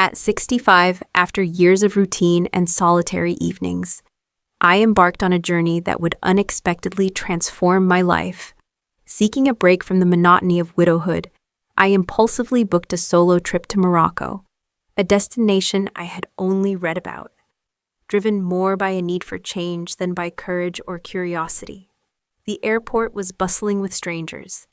At 65, after years of routine and solitary evenings, I embarked on a journey that would unexpectedly transform my life. Seeking a break from the monotony of widowhood, I impulsively booked a solo trip to Morocco, a destination I had only read about, driven more by a need for change than by courage or curiosity. The airport was bustling with strangers,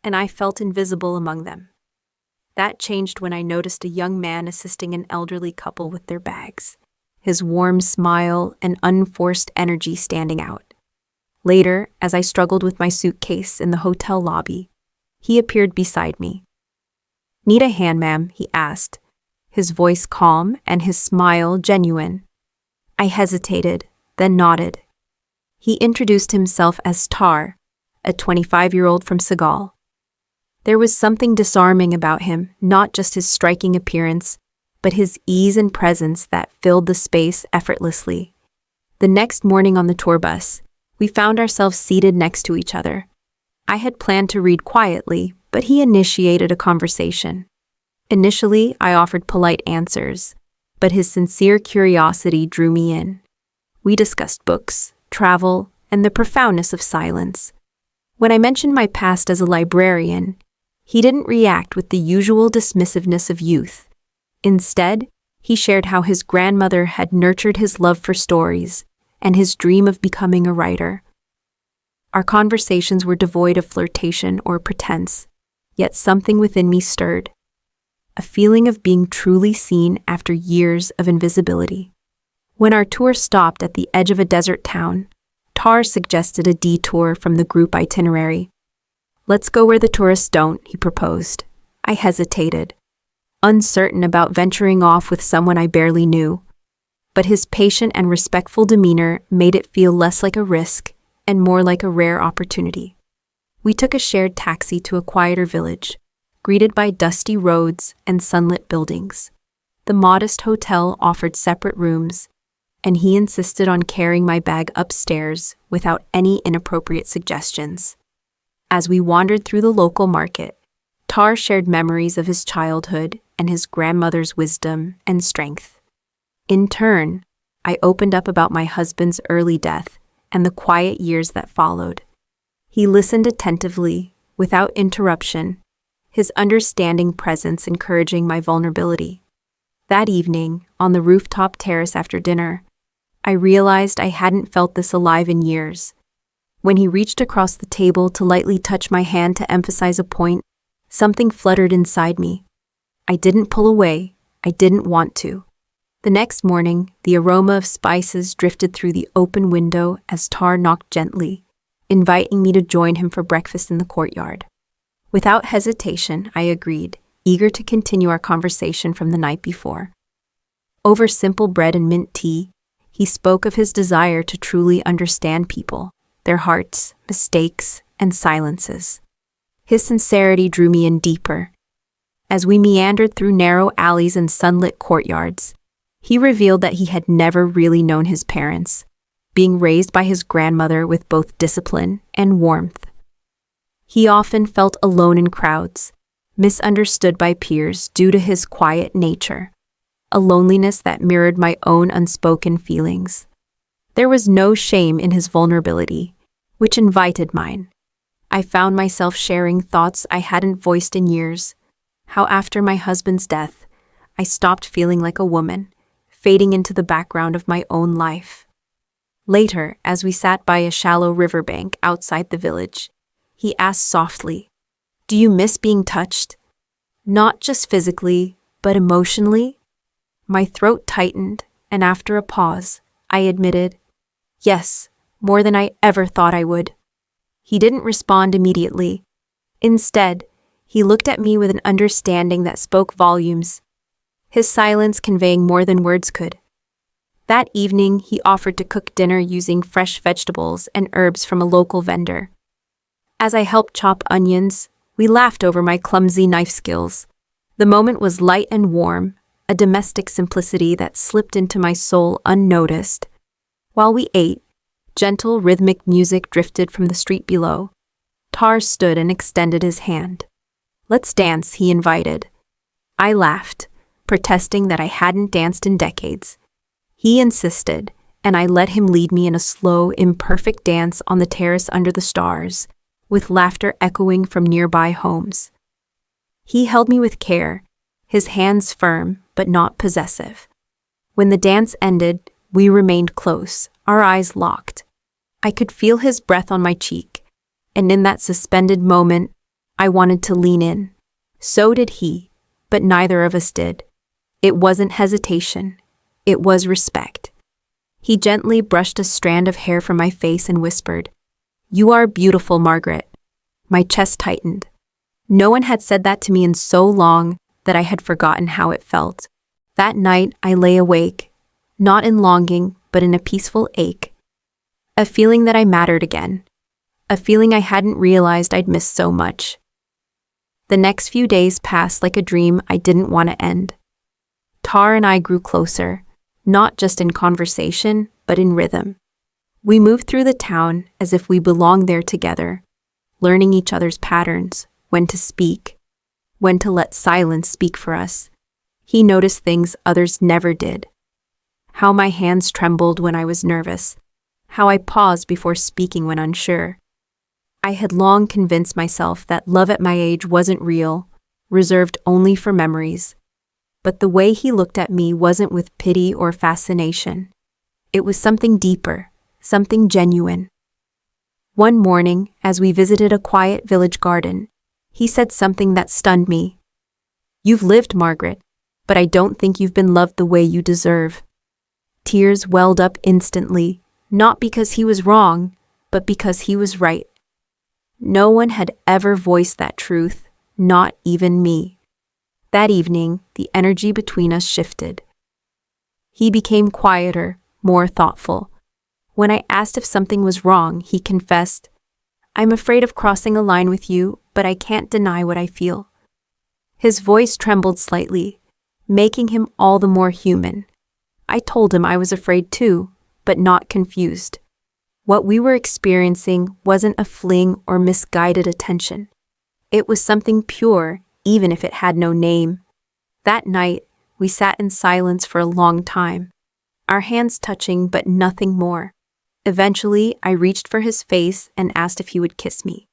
and I felt invisible among them. That changed when I noticed a young man assisting an elderly couple with their bags, his warm smile and unforced energy standing out. Later, as I struggled with my suitcase in the hotel lobby, he appeared beside me. "Need a hand, ma'am?" he asked, his voice calm and his smile genuine. I hesitated, then nodded. He introduced himself as Tar, a 25-year-old from Senegal. There was something disarming about him, not just his striking appearance, but his ease and presence that filled the space effortlessly. The next morning on the tour bus, we found ourselves seated next to each other. I had planned to read quietly, but he initiated a conversation. Initially, I offered polite answers, but his sincere curiosity drew me in. We discussed books, travel, and the profoundness of silence. When I mentioned my past as a librarian, he didn't react with the usual dismissiveness of youth. Instead, he shared how his grandmother had nurtured his love for stories and his dream of becoming a writer. Our conversations were devoid of flirtation or pretense, yet something within me stirred. A feeling of being truly seen after years of invisibility. When our tour stopped at the edge of a desert town, Tar suggested a detour from the group itinerary. "Let's go where the tourists don't," he proposed. I hesitated, uncertain about venturing off with someone I barely knew. But his patient and respectful demeanor made it feel less like a risk and more like a rare opportunity. We took a shared taxi to a quieter village, greeted by dusty roads and sunlit buildings. The modest hotel offered separate rooms, and he insisted on carrying my bag upstairs without any inappropriate suggestions. As we wandered through the local market, Tar shared memories of his childhood and his grandmother's wisdom and strength. In turn, I opened up about my husband's early death and the quiet years that followed. He listened attentively, without interruption, his understanding presence encouraging my vulnerability. That evening, on the rooftop terrace after dinner, I realized I hadn't felt this alive in years. When he reached across the table to lightly touch my hand to emphasize a point, something fluttered inside me. I didn't pull away. I didn't want to. The next morning, the aroma of spices drifted through the open window as Tar knocked gently, inviting me to join him for breakfast in the courtyard. Without hesitation, I agreed, eager to continue our conversation from the night before. Over simple bread and mint tea, he spoke of his desire to truly understand people, their hearts, mistakes, and silences. His sincerity drew me in deeper. As we meandered through narrow alleys and sunlit courtyards, he revealed that he had never really known his parents, being raised by his grandmother with both discipline and warmth. He often felt alone in crowds, misunderstood by peers due to his quiet nature, a loneliness that mirrored my own unspoken feelings. There was no shame in his vulnerability, which invited mine. I found myself sharing thoughts I hadn't voiced in years, how after my husband's death, I stopped feeling like a woman, fading into the background of my own life. Later, as we sat by a shallow riverbank outside the village, he asked softly, "Do you miss being touched? Not just physically, but emotionally?" My throat tightened, and after a pause, I admitted, "Yes, more than I ever thought I would." He didn't respond immediately. Instead, he looked at me with an understanding that spoke volumes, his silence conveying more than words could. That evening, he offered to cook dinner using fresh vegetables and herbs from a local vendor. As I helped chop onions, we laughed over my clumsy knife skills. The moment was light and warm, a domestic simplicity that slipped into my soul unnoticed. While we ate, gentle rhythmic music drifted from the street below. Tar stood and extended his hand. "Let's dance," he invited. I laughed, protesting that I hadn't danced in decades. He insisted, and I let him lead me in a slow, imperfect dance on the terrace under the stars, with laughter echoing from nearby homes. He held me with care, his hands firm but not possessive. When the dance ended, we remained close, our eyes locked. I could feel his breath on my cheek, and in that suspended moment, I wanted to lean in. So did he, but neither of us did. It wasn't hesitation, it was respect. He gently brushed a strand of hair from my face and whispered, "You are beautiful, Margaret." My chest tightened. No one had said that to me in so long that I had forgotten how it felt. That night, I lay awake, not in longing, but in a peaceful ache. A feeling that I mattered again. A feeling I hadn't realized I'd missed so much. The next few days passed like a dream I didn't want to end. Tar and I grew closer, not just in conversation, but in rhythm. We moved through the town as if we belonged there together, learning each other's patterns, when to speak, when to let silence speak for us. He noticed things others never did. How my hands trembled when I was nervous, how I paused before speaking when unsure. I had long convinced myself that love at my age wasn't real, reserved only for memories. But the way he looked at me wasn't with pity or fascination. It was something deeper, something genuine. One morning, as we visited a quiet village garden, he said something that stunned me. "You've lived, Margaret, but I don't think you've been loved the way you deserve." Tears welled up instantly, not because he was wrong, but because he was right. No one had ever voiced that truth, not even me. That evening, the energy between us shifted. He became quieter, more thoughtful. When I asked if something was wrong, he confessed, "I'm afraid of crossing a line with you, but I can't deny what I feel." His voice trembled slightly, making him all the more human. I told him I was afraid too, but not confused. What we were experiencing wasn't a fling or misguided attention. It was something pure, even if it had no name. That night, we sat in silence for a long time, our hands touching but nothing more. Eventually, I reached for his face and asked if he would kiss me.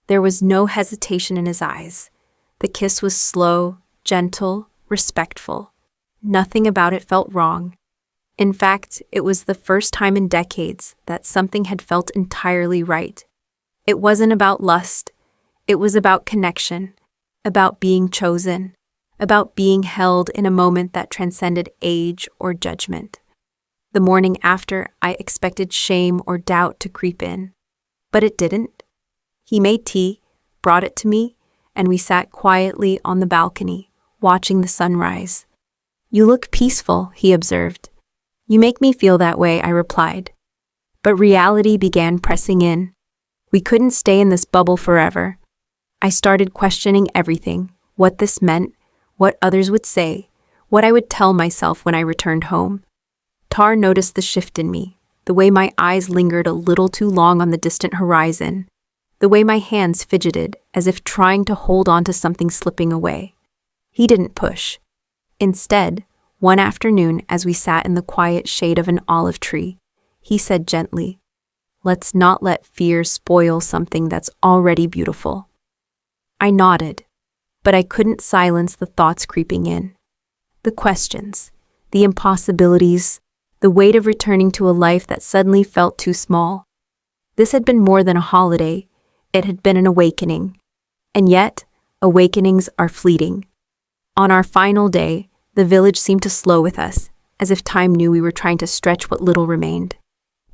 There was no hesitation in his eyes. The kiss was slow, gentle, respectful. Nothing about it felt wrong. In fact, it was the first time in decades that something had felt entirely right. It wasn't about lust. It was about connection, about being chosen, about being held in a moment that transcended age or judgment. The morning after, I expected shame or doubt to creep in, but it didn't. He made tea, brought it to me, and we sat quietly on the balcony, watching the sunrise. "You look peaceful," he observed. "You make me feel that way," I replied. But reality began pressing in. We couldn't stay in this bubble forever. I started questioning everything, what this meant, what others would say, what I would tell myself when I returned home. Tar noticed the shift in me, the way my eyes lingered a little too long on the distant horizon, the way my hands fidgeted as if trying to hold on to something slipping away. He didn't push. Instead, one afternoon as we sat in the quiet shade of an olive tree, he said gently, "Let's not let fear spoil something that's already beautiful." I nodded, but I couldn't silence the thoughts creeping in. The questions, the impossibilities, the weight of returning to a life that suddenly felt too small. This had been more than a holiday, it had been an awakening. And yet, awakenings are fleeting. On our final day, the village seemed to slow with us, as if time knew we were trying to stretch what little remained.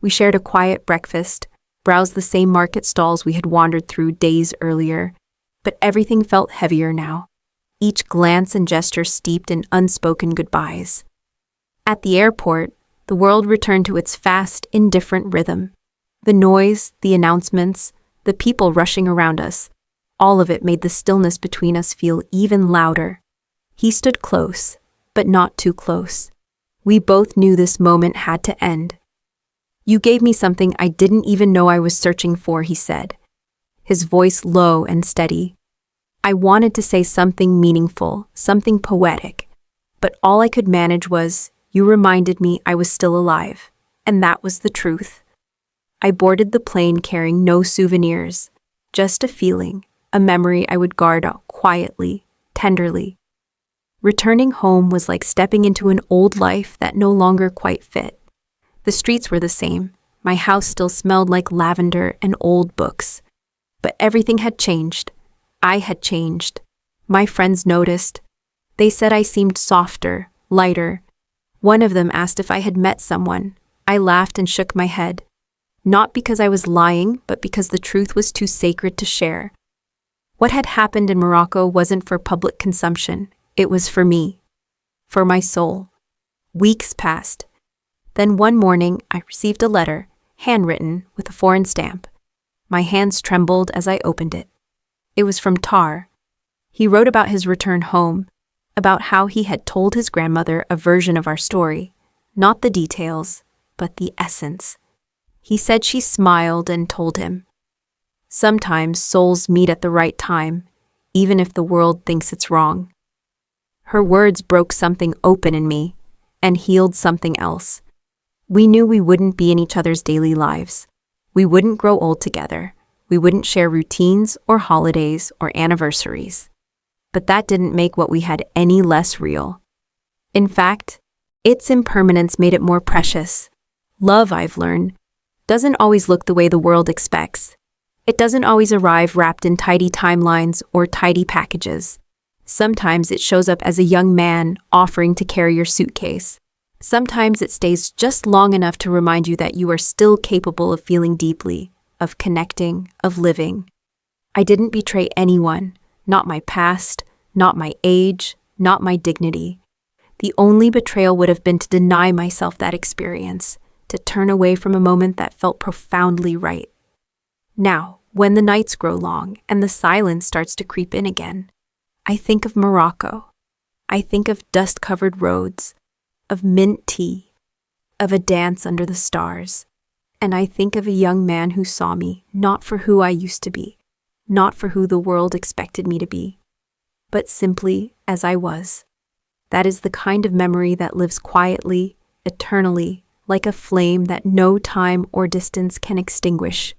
We shared a quiet breakfast, browsed the same market stalls we had wandered through days earlier, but everything felt heavier now, each glance and gesture steeped in unspoken goodbyes. At the airport, the world returned to its fast, indifferent rhythm. The noise, the announcements, the people rushing around us, all of it made the stillness between us feel even louder. He stood close, but not too close. We both knew this moment had to end. "You gave me something I didn't even know I was searching for," he said, his voice low and steady. I wanted to say something meaningful, something poetic, But all I could manage was, you reminded me I was still alive. And that was the truth. I boarded the plane carrying no souvenirs, just a feeling, a memory I would guard quietly, tenderly. Returning home was like stepping into an old life that no longer quite fit. The streets were the same. My house still smelled like lavender and old books. But everything had changed. I had changed. My friends noticed. They said I seemed softer, lighter. One of them asked if I had met someone. I laughed and shook my head. Not because I was lying, but because the truth was too sacred to share. What had happened in Morocco wasn't for public consumption. It was for me. For my soul. Weeks passed. Then one morning, I received a letter, handwritten, with a foreign stamp. My hands trembled as I opened it. It was from Tar. He wrote about his return home, about how he had told his grandmother a version of our story, not the details, but the essence. He said she smiled and told him, "Sometimes souls meet at the right time, even if the world thinks it's wrong." Her words broke something open in me and healed something else. We knew we wouldn't be in each other's daily lives. We wouldn't grow old together. We wouldn't share routines or holidays or anniversaries. But that didn't make what we had any less real. In fact, its impermanence made it more precious. Love, I've learned, doesn't always look the way the world expects. It doesn't always arrive wrapped in tidy timelines or tidy packages. Sometimes it shows up as a young man offering to carry your suitcase. Sometimes it stays just long enough to remind you that you are still capable of feeling deeply, of connecting, of living. I didn't betray anyone, not my past, not my age, not my dignity. The only betrayal would have been to deny myself that experience, to turn away from a moment that felt profoundly right. Now, when the nights grow long and the silence starts to creep in again, I think of Morocco. I think of dust-covered roads, of mint tea, of a dance under the stars. And I think of a young man who saw me not for who I used to be, not for who the world expected me to be, but simply as I was. That is the kind of memory that lives quietly, eternally, like a flame that no time or distance can extinguish.